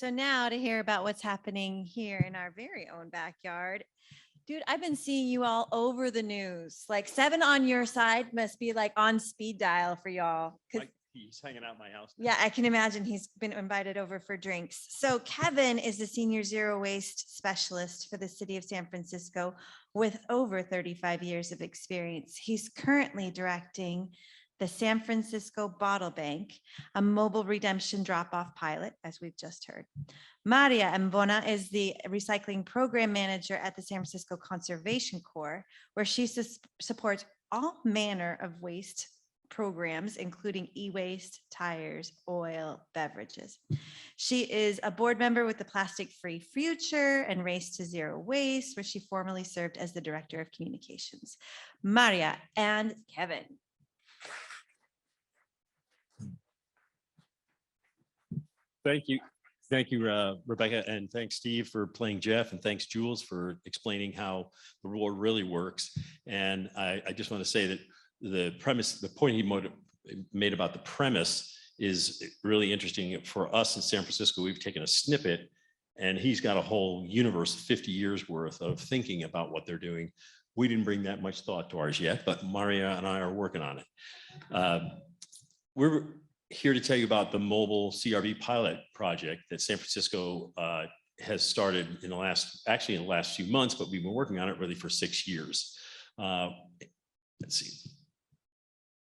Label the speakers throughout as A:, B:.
A: So now to hear about what's happening here in our very own backyard. Dude, I've been seeing you all over the news. Like 7 on your side must be like on speed dial for y'all.
B: He's hanging out my house.
A: Yeah, I can imagine he's been invited over for drinks. So Kevin is the senior zero waste specialist for the city of San Francisco with over 35 years of experience. He's currently directing the San Francisco Bottle Bank, a mobile redemption drop-off pilot, as we've just heard. Marria Evbuoma is the recycling program manager at the San Francisco Conservation Corps, where she supports all manner of waste programs, including e-waste, tires, oil, beverages. She is a board member with the Plastic Free Future and Race to Zero Waste, where she formerly served as the director of communications. Marria and Kevin.
B: Thank you. Thank you, Rebecca, and thanks, Steve, for playing Jeff, and thanks, Jules, for explaining how the role really works. And I just want to say that the premise, the point he made about the premise is really interesting. For us in San Francisco, we've taken a snippet, and he's got a whole universe, 50 years worth of thinking about what they're doing. We didn't bring that much thought to ours yet, but Marria and I are working on it. We're here to tell you about the mobile CRV pilot project that San Francisco has started in the last few months, but we've been working on it really for 6 years. Let's see.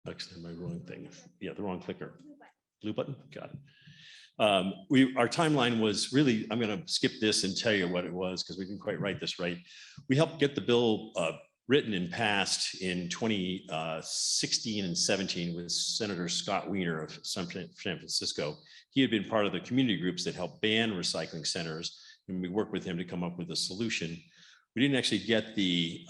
B: Actually, my wrong thing. Yeah, the wrong clicker. Blue button. Got it. Our timeline was really, I'm going to skip this and tell you what it was because we didn't quite write this right. We helped get the bill written and passed in 2016 and 17 with Senator Scott Wiener of San Francisco. He had been part of the community groups that helped ban recycling centers, and we worked with him to come up with a solution. We didn't actually get the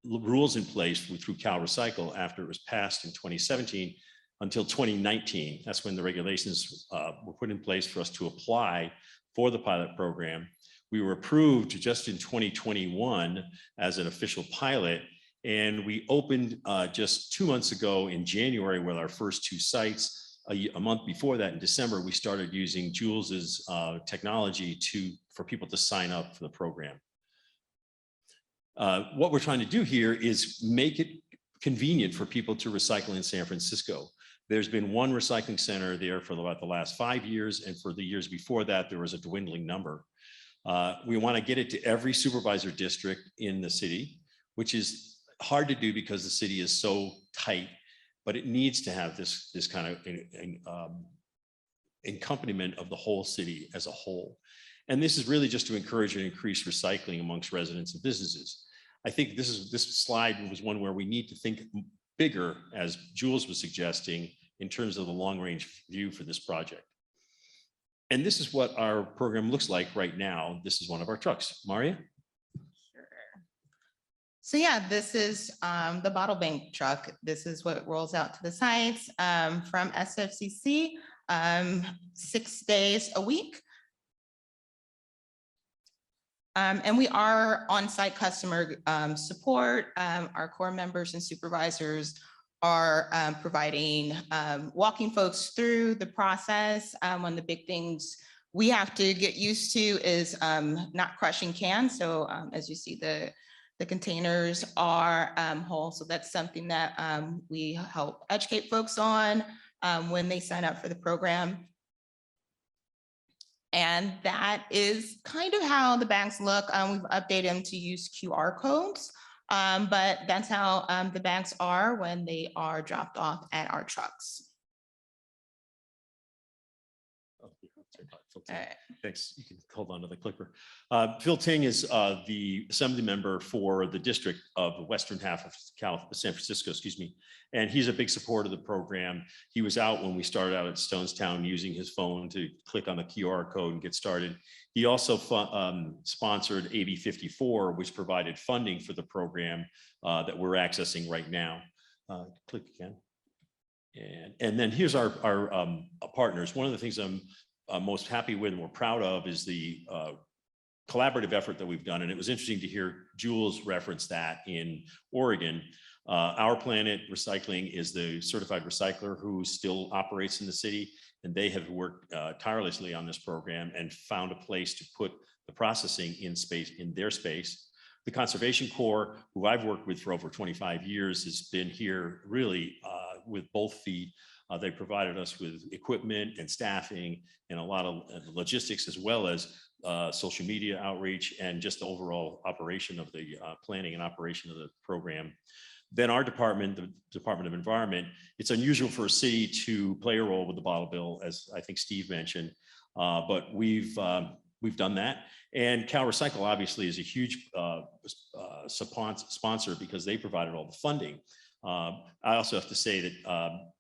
B: rules in place through Cal Recycle after it was passed in 2017 until 2019. That's when the regulations were put in place for us to apply for the pilot program. We were approved just in 2021 as an official pilot, and we opened just 2 months ago in January with our first 2 sites. A month before that, in December, we started using Jules's technology for people to sign up for the program. What we're trying to do here is make it convenient for people to recycle in San Francisco. There's been one recycling center there for about the last 5 years, and for the years before that, there was a dwindling number. We want to get it to every supervisor district in the city, which is hard to do because the city is so tight, but it needs to have this kind of accompaniment of the whole city as a whole. And this is really just to encourage and increase recycling amongst residents and businesses. I think this slide was one where we need to think bigger, as Jules was suggesting, in terms of the long-range view for this project. And this is what our program looks like right now. This is one of our trucks. Marria?
C: Sure. So yeah, this is the bottle bank truck. This is what rolls out to the sites from SFCC 6 days a week. And we are on-site customer support. Our core members and supervisors are providing, walking folks through the process. One of the big things we have to get used to is not crushing cans. So as you see, the containers are whole. So that's something that we help educate folks on when they sign up for the program. And that is kind of how the bags look. We've updated them to use QR codes. But that's how the bags are when they are dropped off at our trucks.
B: All right. Thanks. You can hold on to the clicker. Phil Ting is the assembly member for the district of the western half of San Francisco, excuse me. And he's a big supporter of the program. He was out when we started out at Stonestown using his phone to click on the QR code and get started. He also sponsored AB 54, which provided funding for the program that we're accessing right now. Click again. And then here's our partners. One of the things I'm most happy with and we're proud of is the collaborative effort that we've done. And it was interesting to hear Jules reference that in Oregon. Our Planet Recycling is the certified recycler who still operates in the city, and they have worked tirelessly on this program and found a place to put the processing in their space. The Conservation Corps, who I've worked with for over 25 years, has been here really with both feet. They provided us with equipment and staffing and a lot of logistics, as well as social media outreach and just the overall operation of the planning and operation of the program. Then our department, the Department of Environment, it's unusual for a city to play a role with the bottle bill, as I think Steve mentioned, but we've done that. And Cal Recycle obviously is a huge sponsor because they provided all the funding. I also have to say that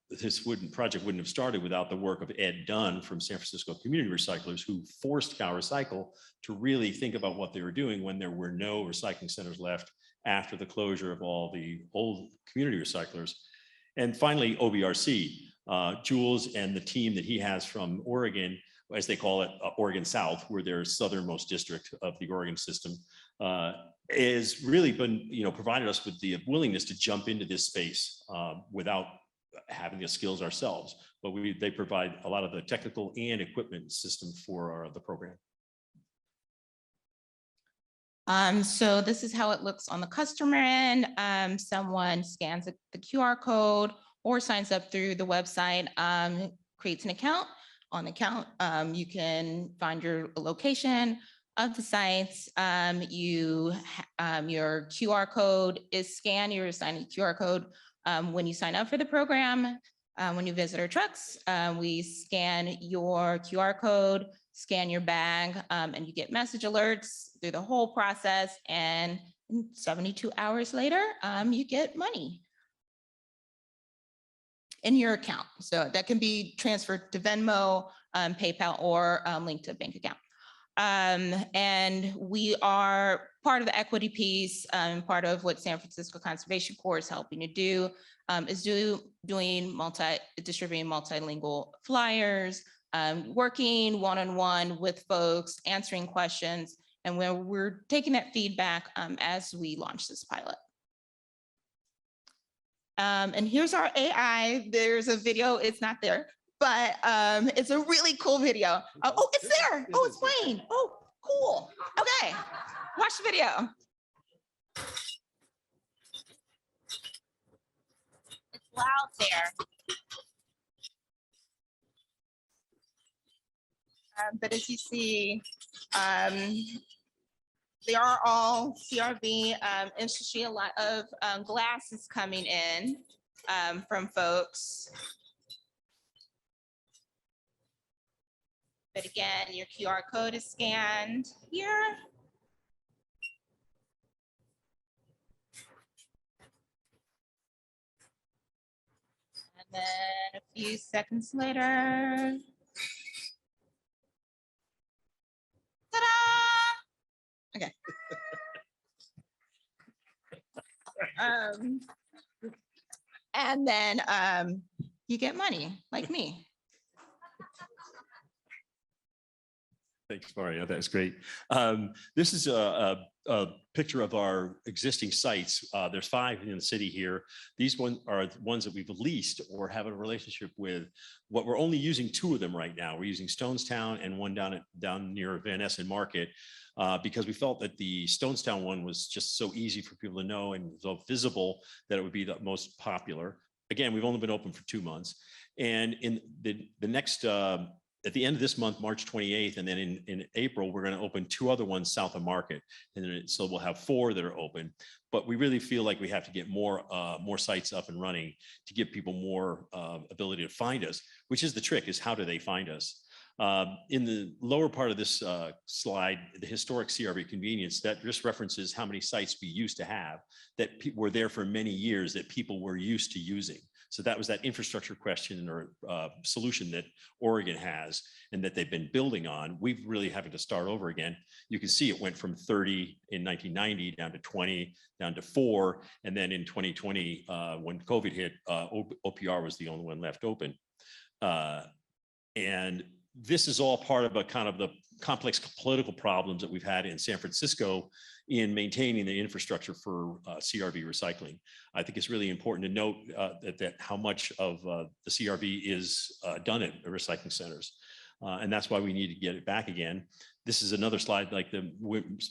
B: this project wouldn't have started without the work of Ed Dunn from San Francisco Community Recyclers, who forced Cal Recycle to really think about what they were doing when there were no recycling centers left after the closure of all the old community recyclers. And finally, OBRC, Jules and the team that he has from Oregon, as they call it, Oregon South, where their southernmost district of the Oregon system, has really been, provided us with the willingness to jump into this space without having the skills ourselves. But they provide a lot of the technical and equipment system for the program.
C: So this is how it looks on the customer end. Someone scans the QR code or signs up through the website, creates an account. On the account, you can find your location of the sites. Your QR code is scanned. You're assigned a QR code when you sign up for the program. When you visit our trucks, we scan your QR code, scan your bag, and you get message alerts through the whole process. And 72 hours later, you get money in your account. So that can be transferred to Venmo, PayPal, or linked to a bank account. And we are part of the equity piece, part of what San Francisco Conservation Corps is helping to do, is distributing multilingual flyers, working one-on-one with folks, answering questions, and we're taking that feedback as we launch this pilot. And here's our AI. There's a video, it's not there, but it's a really cool video. Oh, it's there. Oh, it's playing. Oh, cool. Okay, watch the video. It's loud there. But as you see, they are all CRV. Interestingly, a lot of glass is coming in from folks. But again, your QR code is scanned here. And then a few seconds later, ta-da! Okay. And then you get money, like me.
B: Thanks, Marria. That's great. This is a picture of our existing sites. There's 5 in the city here. These are the ones that we've leased or have a relationship with. What we're only using 2 of them right now. We're using Stonestown and one down near Van Essen Market because we felt that the Stonestown one was just so easy for people to know and so visible that it would be the most popular. Again, we've only been open for 2 months. And in the next at the end of this month, March 28th, and then in April, we're going to open 2 other ones south of Market. And then so we'll have 4 that are open. But we really feel like we have to get more sites up and running to give people more ability to find us, which is the trick, is how do they find us? In the lower part of this slide, the historic CRV convenience, that just references how many sites we used to have that were there for many years that people were used to using. So that was that infrastructure question or solution that Oregon has and that they've been building on. We've really having to start over again. You can see it went from 30 in 1990 down to 20, down to 4. And then in 2020, when COVID hit, OPR was the only one left open. And this is all part of a kind of the complex political problems that we've had in San Francisco in maintaining the infrastructure for CRV recycling. I think it's really important to note that how much of the CRV is done at recycling centers. And that's why we need to get it back again. This is another slide like the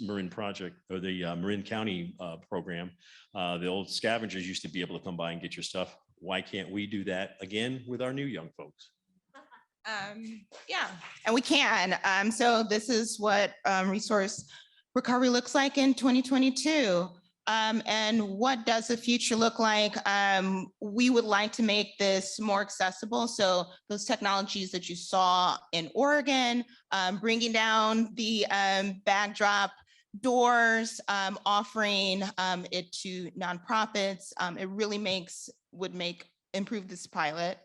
B: Marin project or the Marin County program. The old scavengers used to be able to come by and get your stuff. Why can't we do that again with our new young folks?
C: Yeah, and we can. So this is what resource recovery looks like in 2022. And what does the future look like? We would like to make this more accessible. So those technologies that you saw in Oregon, bringing down the bag drop doors, offering it to nonprofits, it really would improve this pilot.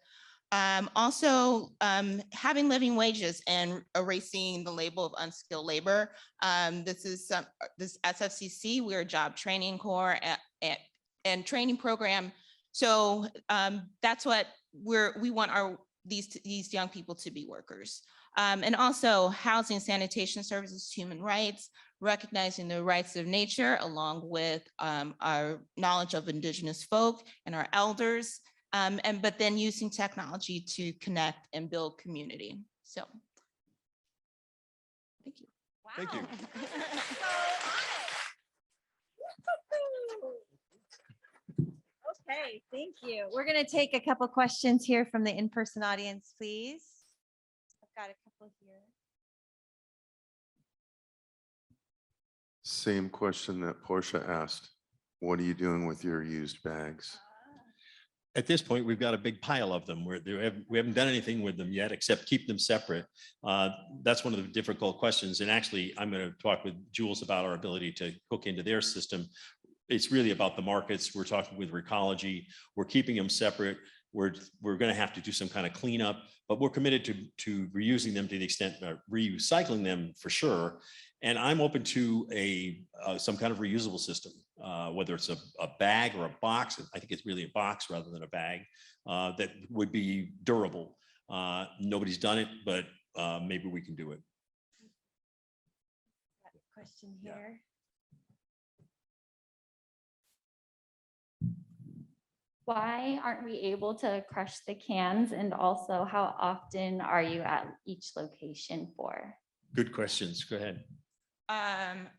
C: Also, having living wages and erasing the label of unskilled labor. This SFCC, we're a job training corps and training program. So that's what we want these young people to be workers. And also housing, sanitation services, human rights, recognizing the rights of nature along with our knowledge of indigenous folk and our elders. But then using technology to connect and build community. So, thank you.
A: Wow.
B: Thank you.
A: Okay, thank you. We're going to take a couple questions here from the in-person audience, please. I've got a couple here.
D: Same question that Portia asked. What are you doing with your used bags?
B: At this point, we've got a big pile of them where we haven't done anything with them yet except keep them separate. That's one of the difficult questions. And actually, I'm going to talk with Jules about our ability to hook into their system. It's really about the markets. We're talking with Recology. We're keeping them separate. We're going to have to do some kind of cleanup, but we're committed to reusing them to the extent recycling them for sure. And I'm open to some kind of reusable system, whether it's a bag or a box. I think it's really a box rather than a bag that would be durable. Nobody's done it, but maybe we can do it.
A: Question here.
E: Why aren't we able to crush the cans? And also, how often are you at each location for?
B: Good questions. Go ahead.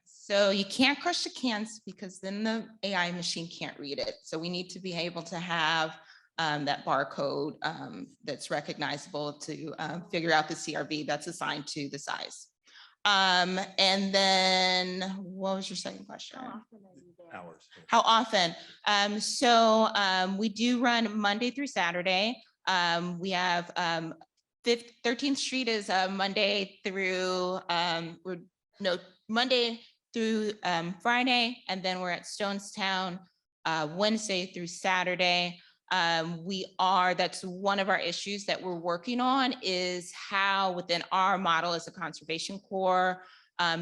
C: So you can't crush the cans because then the AI machine can't read it. So we need to be able to have that barcode that's recognizable to figure out the CRV that's assigned to the size. And then what was your second question?
A: How often are you there?
B: Hours.
C: How often? So we do run Monday through Saturday. We have 13th Street is Monday through Monday through Friday, and then we're at Stonestown Wednesday through Saturday. That's one of our issues that we're working on is how within our model as a conservation corps,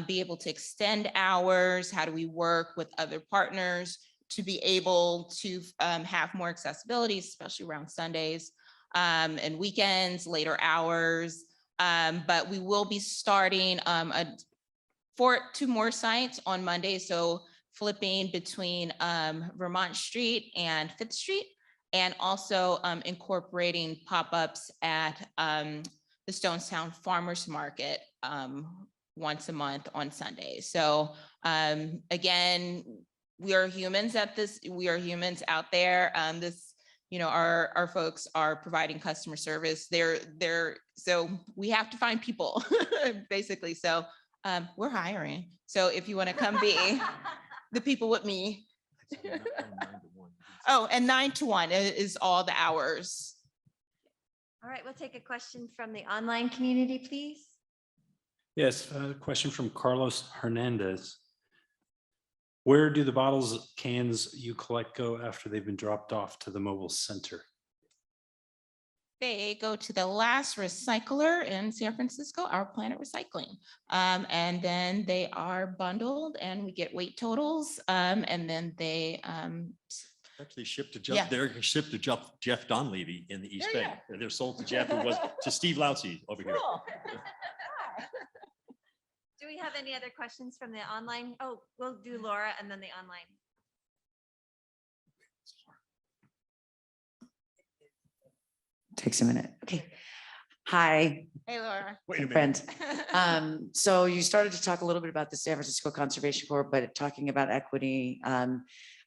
C: be able to extend hours. How do we work with other partners to be able to have more accessibility, especially around Sundays and weekends, later hours. But we will be starting 2 more sites on Monday. So flipping between Vermont Street and 5th Street, and also incorporating pop-ups at the Stonestown Farmers Market once a month on Sundays. So again, we are humans at this. We are humans out there. Our folks are providing customer service. So we have to find people basically. So we're hiring. So if you want to come be the people with me. Oh, and 9 to 1 is all the hours.
A: All right, we'll take a question from the online community, please.
F: Yes, a question from Carlos Hernandez. Where do the bottles, cans you collect go after they've been dropped off to the mobile center?
C: They go to the last recycler in San Francisco, Our Planet Recycling. And then they are bundled and we get weight totals. And then they
B: Actually shipped to
C: Yeah.
B: they're shipped to Jeff Donlevy in the East
C: There you
B: Bay. They're sold to Jeff, who was to Steve Loutsey over here.
C: Cool.
A: Do we have any other questions from the online? Oh, we'll do Laura and then the online.
G: Takes a minute. Okay. Hi,
C: Hey, Laura.
B: Wait a minute.
G: friend. So you started to talk a little bit about the San Francisco Conservation Corps, but talking about equity, I'd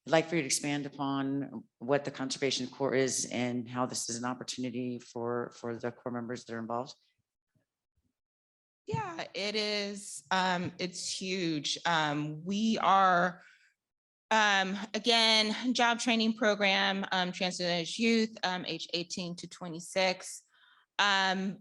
G: like for you to expand upon what the Conservation Corps is and how this is an opportunity for the Corps members that are involved.
C: Yeah, it is. It's huge. We are, again, job training program, transgender youth, age 18 to 26. And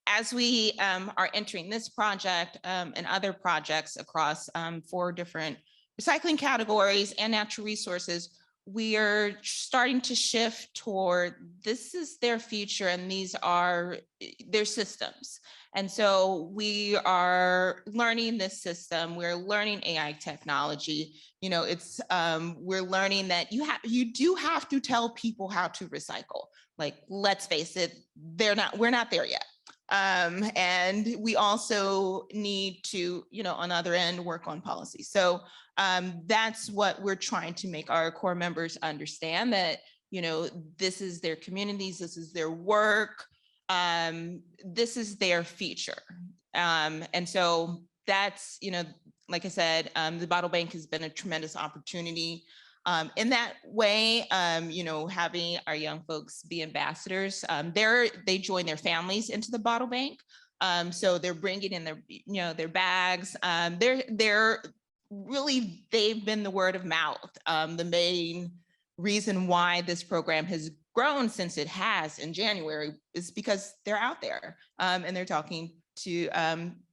C: as we are entering this project and other projects across 4 different recycling categories and natural resources, we are starting to shift toward this is their future and these are their systems. And so we are learning this system. We're learning AI technology. You know, it's we're learning that you do have to tell people how to recycle. Like, let's face it, we're not there yet. And we also need to, you know, on the other end, work on policy. So that's what we're trying to make our core members understand, that, you know, this is their communities, this is their work, this is their future. And so that's, you know, like I said, the bottle bank has been a tremendous opportunity. In that way, you know, having our young folks be ambassadors, they join their families into the bottle bank. So they're bringing in their, you know, their bags. They're really, they've been the word of mouth. The main reason why this program has grown since it has in January is because they're out there and they're talking to,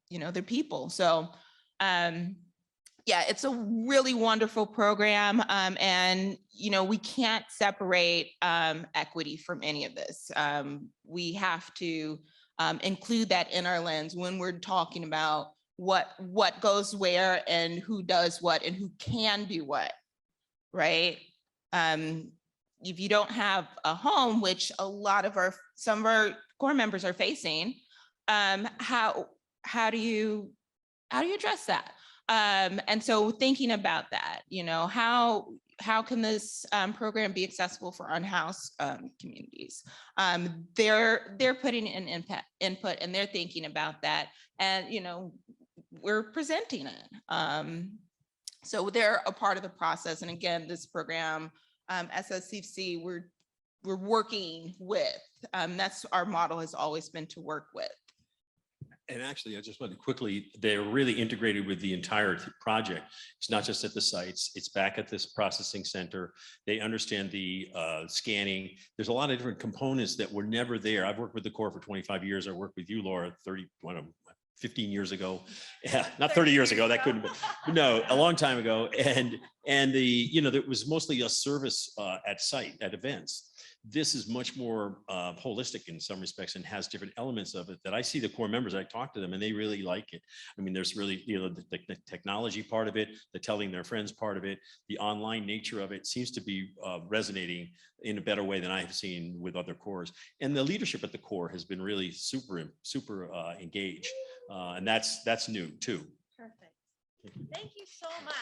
C: you know, their people. So, yeah, it's a really wonderful program. And, you know, we can't separate equity from any of this. We have to include that in our lens when we're talking about what goes where and who does what and who can do what, right? If you don't have a home, which some of our core members are facing, how do you address that? And so thinking about that, you know, how can this program be accessible for unhoused communities? They're putting in input and they're thinking about that, and, you know, we're presenting it. So they're a part of the process. And again, this program, SSCC, we're working with, that's our model has always been to work with.
B: And actually, I just want to quickly, they're really integrated with the entire project. It's not just at the sites, it's back at this processing center. They understand the scanning. There's a lot of different components that were never there. I've worked with the Corps for 25 years. I worked with you, Laura, 15 years ago. Yeah, not 30 years ago, that couldn't be, no, a long time ago. And the, you know, there was mostly a service at site, at events. This is much more holistic in some respects and has different elements of it that I see the core members, I talk to them and they really like it. I mean, there's really, you know, the technology part of it, the telling their friends part of it, the online nature of it seems to be resonating in a better way than I have seen with other corps. And the leadership at the Corps has been really super engaged. And that's new too.
A: Perfect. Thank you so much.